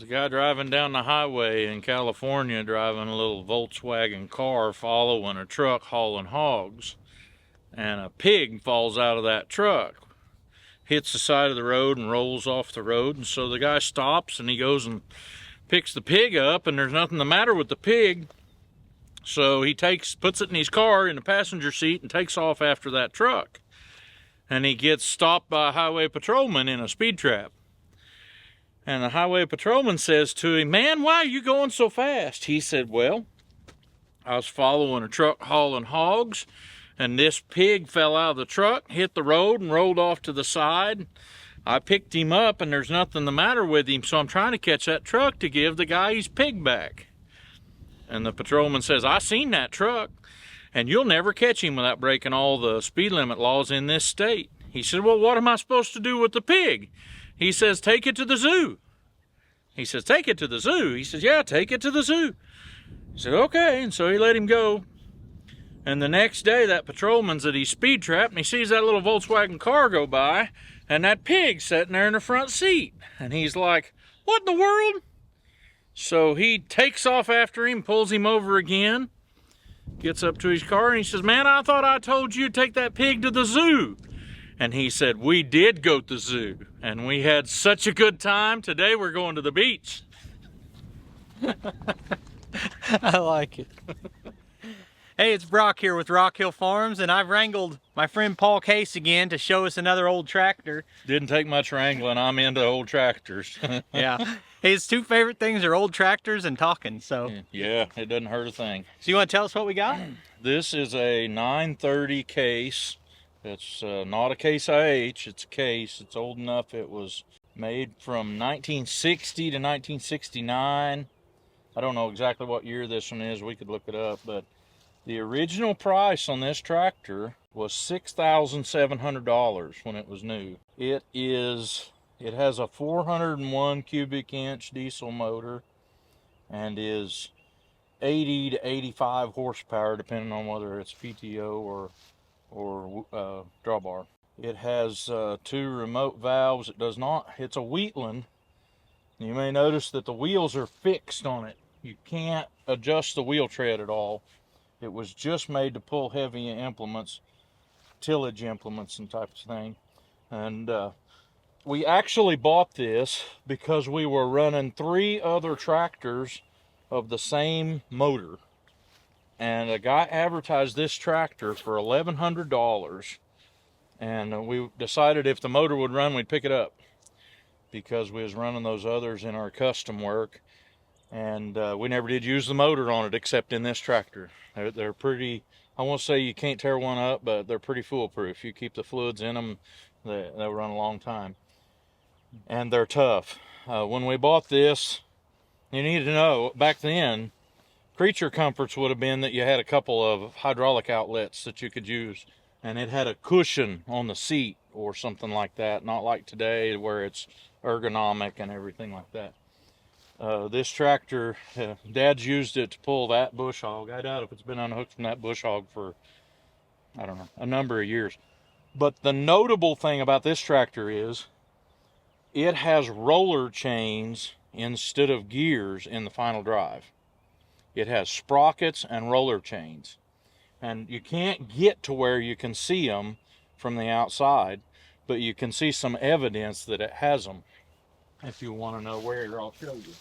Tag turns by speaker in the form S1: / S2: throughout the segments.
S1: There's a guy driving down the highway in California, driving a little Volkswagen car, following a truck hauling hogs. And a pig falls out of that truck, hits the side of the road and rolls off the road. And so the guy stops and he goes and picks the pig up, and there's nothing the matter with the pig. So he puts it in his car in the passenger seat and takes off after that truck. And he gets stopped by a highway patrolman in a speed trap. And the highway patrolman says to him, "Man, why are you going so fast?" He said, "Well, I was following a truck hauling hogs, and this pig fell out of the truck, hit the road, and rolled off to the side. I picked him up, and there's nothing the matter with him, so I'm trying to catch that truck to give the guy his pig back." And the patrolman says, "I seen that truck, and you'll never catch him without breaking all the speed limit laws in this state." He said, "Well, what am I supposed to do with the pig?" He says, "Take it to the zoo." He says, "Take it to the zoo?" He says, "Yeah, take it to the zoo." He said, "Okay," and so he let him go. And the next day, that patrolman's at his speed trap, and he sees that little Volkswagen car go by, and that pig sitting there in the front seat. And he's like, "What in the world?" So he takes off after him, pulls him over again, gets up to his car, and he says, "Man, I thought I told you to take that pig to the zoo." And he said, "We did go to the zoo, and we had such a good time. Today we're going to the beach."
S2: I like it. Hey, it's Brock here with Rock Hill Farms, and I've wrangled my friend Paul Case again to show us another old tractor.
S1: Didn't take much wrangling. I'm into old tractors.
S2: Yeah. His two favorite things are old tractors and talking, so.
S1: Yeah, it doesn't hurt a thing.
S2: So you want to tell us what we got?
S1: This is a 930 Case. It's not a Case IH, it's a Case. It's old enough. It was made from 1960 to 1969. I don't know exactly what year this one is. We could look it up, but the original price on this tractor was $6,700 when it was new. It has a 401 cubic inch diesel motor and is 80 to 85 horsepower, depending on whether it's PTO or drawbar. It has two remote valves. It's a Wheatland. You may notice that the wheels are fixed on it. You can't adjust the wheel tread at all. It was just made to pull heavy implements, tillage implements and types of thing. And we actually bought this because we were running 3 other tractors of the same motor. And a guy advertised this tractor for $1,100. And we decided if the motor would run, we'd pick it up, because we was running those others in our custom work. And we never did use the motor on it except in this tractor. They're pretty, I won't say you can't tear one up, but they're pretty foolproof. You keep the fluids in them, they'll run a long time. And they're tough. When we bought this, you need to know, back then, creature comforts would have been that you had a couple of hydraulic outlets that you could use. And it had a cushion on the seat or something like that. Not like today where it's ergonomic and everything like that. This tractor, Dad's used it to pull that bush hog. I doubt if it's been unhooked from that bush hog for, I don't know, a number of years. But the notable thing about this tractor is it has roller chains instead of gears in the final drive. It has sprockets and roller chains. And you can't get to where you can see them from the outside, but you can see some evidence that it has them. If you want to know where, I'll show you.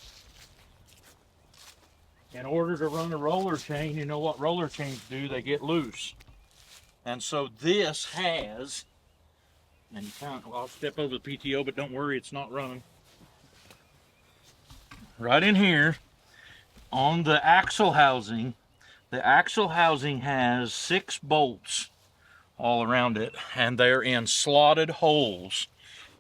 S1: In order to run a roller chain, you know what roller chains do? They get loose. And so this has, and I'll step over the PTO, but don't worry, it's not running. Right in here, on the axle housing has 6 bolts all around it, and they're in slotted holes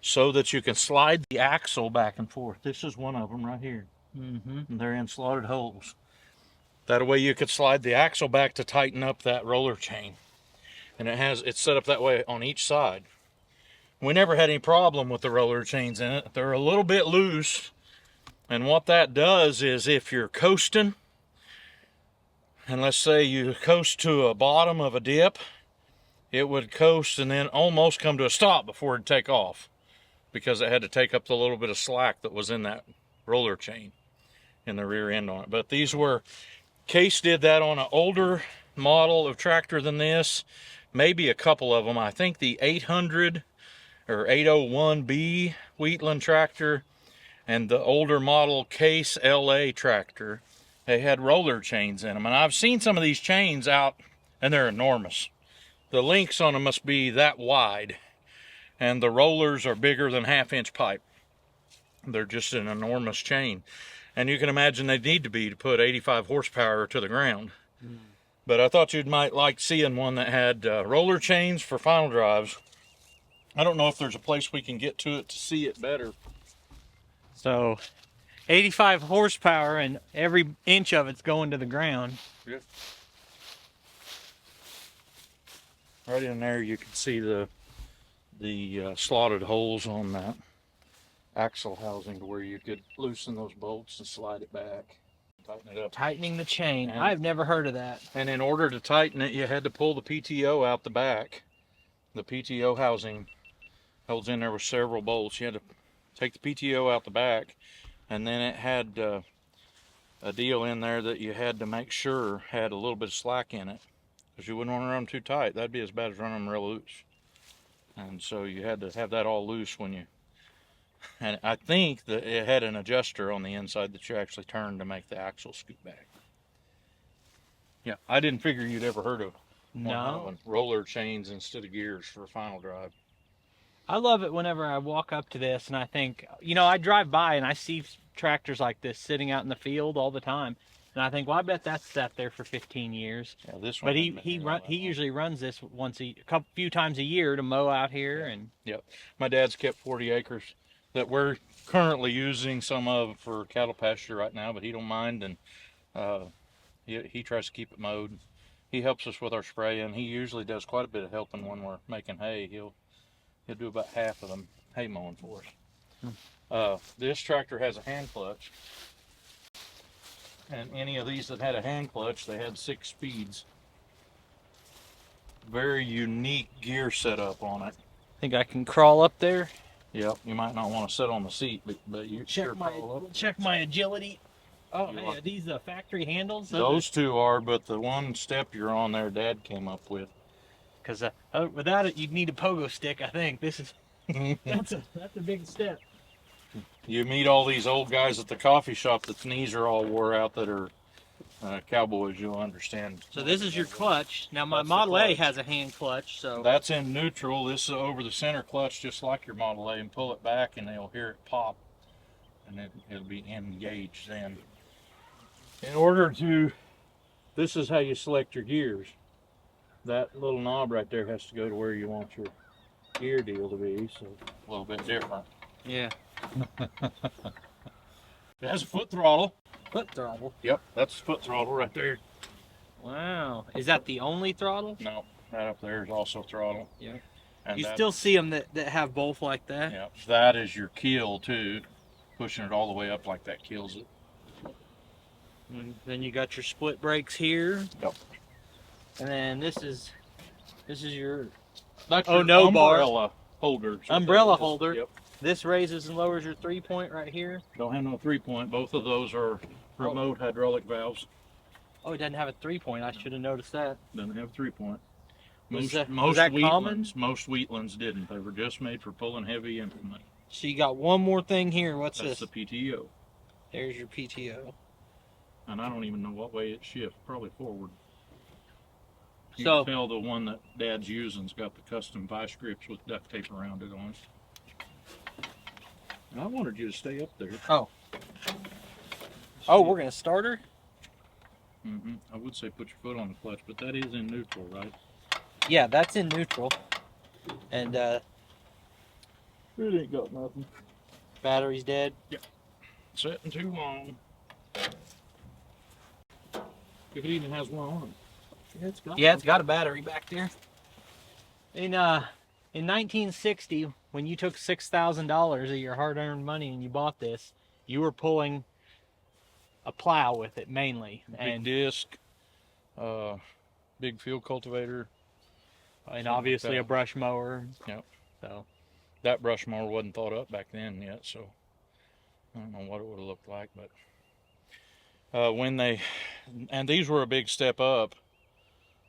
S1: so that you can slide the axle back and forth. This is one of them right here. And they're in slotted holes. That way you could slide the axle back to tighten up that roller chain. And it's set up that way on each side. We never had any problem with the roller chains in it. They're a little bit loose. And what that does is if you're coasting, and let's say you coast to a bottom of a dip, it would coast and then almost come to a stop before it'd take off, because it had to take up the little bit of slack that was in that roller chain in the rear end on it. But these were, Case did that on an older model of tractor than this, maybe a couple of them. I think the 800 or 801B Wheatland tractor and the older model Case LA tractor, they had roller chains in them. And I've seen some of these chains out, and they're enormous. The links on them must be that wide, and the rollers are bigger than 1/2-inch pipe. They're just an enormous chain. And you can imagine they need to be to put 85 horsepower to the ground. But I thought you might like seeing one that had roller chains for final drives. I don't know if there's a place we can get to it to see it better.
S2: So 85 horsepower and every inch of it's going to the ground.
S1: Yeah. Right in there you can see the slotted holes on that axle housing to where you could loosen those bolts and slide it back, tighten it up.
S2: Tightening the chain.
S1: And
S2: I've never heard of that.
S1: And in order to tighten it, you had to pull the PTO out the back. The PTO housing holds in there with several bolts. You had to take the PTO out the back, and then it had a deal in there that you had to make sure had a little bit of slack in it, because you wouldn't want to run them too tight. That'd be as bad as running them real loose. And so you had to have that all loose when you, and I think that it had an adjuster on the inside that you actually turned to make the axle scoot back. Yeah, I didn't figure you'd ever heard of
S2: No.
S1: roller chains instead of gears for a final drive.
S2: I love it whenever I walk up to this and I think, you know, I drive by and I see tractors like this sitting out in the field all the time. And I think, well, I bet that's sat there for 15 years.
S1: Yeah, this one.
S2: But he usually runs this few times a year to mow out here. And
S1: yep, my dad's kept 40 acres that we're currently using some of for cattle pasture right now, but he don't mind, and he tries to keep it mowed. He helps us with our spraying. He usually does quite a bit of helping when we're making hay. He'll do about half of them hay mowing for us. This tractor has a hand clutch, and any of these that had a hand clutch, they had 6 speeds. Very unique gear setup on it.
S2: think I can crawl up there.
S1: Yep, you might not want to sit on the seat, but you
S2: Check my agility. Oh, hey, are these factory handles?
S1: Those two are, but the one step you're on there, Dad came up with.
S2: Because without it, you'd need a pogo stick. I think this is that's a big step.
S1: You meet all these old guys at the coffee shop that's knees are all wore out that are cowboys, you'll understand.
S2: So this is your clutch. Now my
S1: That's the
S2: Model A
S1: clutch.
S2: has a hand clutch, so
S1: That's in neutral. This is over the center clutch, just like your Model A, and pull it back and they'll hear it pop, and it'll be engaged then. In order to, this is how you select your gears. That little knob right there has to go to where you want your gear deal to be, so a little bit different.
S2: yeah.
S1: It has a foot throttle.
S2: Foot throttle.
S1: Yep, that's the foot throttle right there.
S2: Wow. Is that the only throttle?
S1: No, right up there is also throttle.
S2: Yeah.
S1: And
S2: You
S1: that,
S2: still see them that have both like that?
S1: Yep, that is your keel too. Pushing it all the way up like that kills it.
S2: And then you got your split brakes here.
S1: Yep.
S2: And then this is your
S1: That's
S2: Oh,
S1: your
S2: no bar.
S1: umbrella holder. So
S2: umbrella
S1: that is-
S2: holder.
S1: Yep.
S2: This raises and lowers your 3-point right here.
S1: Don't have no 3-point. Both of those are remote hydraulic valves.
S2: Oh, it doesn't have a 3-point. I should have noticed that.
S1: Doesn't have 3-point.
S2: Was
S1: Most
S2: that- was
S1: most
S2: that
S1: Wheatlands,
S2: common?
S1: most Wheatlands didn't. They were just made for pulling heavy implement.
S2: So you got one more thing here. What's
S1: That's
S2: this?
S1: the PTO.
S2: There's your PTO.
S1: And I don't even know what way it shifts. Probably forward. You
S2: So-
S1: can tell the one that Dad's using's got the custom vice grips with duct tape around it on it. And I wanted you to stay up there.
S2: Oh, we're gonna start her?
S1: I would say put your foot on the clutch, but that is in neutral, right?
S2: Yeah, that's in neutral. And
S1: It ain't got nothing.
S2: battery's dead.
S1: Sitting too long. If it even has one on.
S2: Yeah, it's got a battery back there. In 1960, when you took $6,000 of your hard-earned money and you bought this, you were pulling a plow with it mainly,
S1: Big disc, big field cultivator.
S2: and obviously a brush mower.
S1: Yep.
S2: So
S1: That brush mower wasn't thought up back then yet, so I don't know what it would have looked like, but and these were a big step up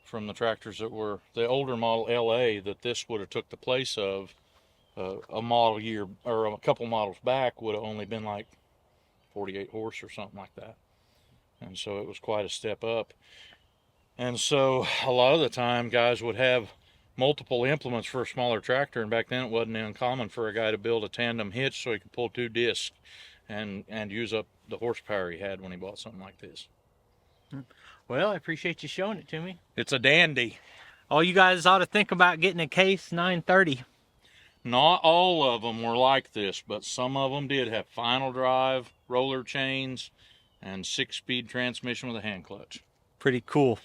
S1: from the tractors that were the older model LA that this would have took the place of. A model year or a couple models back would have only been like 48 horse or something like that. And so it was quite a step up. And so a lot of the time guys would have multiple implements for a smaller tractor, and back then it wasn't uncommon for a guy to build a tandem hitch so he could pull 2 discs and use up the horsepower he had when he bought something like this.
S2: Well, I appreciate you showing it to me.
S1: It's a dandy.
S2: All you guys ought to think about getting a Case 930.
S1: Not all of them were like this, but some of them did have final drive, roller chains, and 6-speed transmission with a hand clutch.
S2: Pretty cool.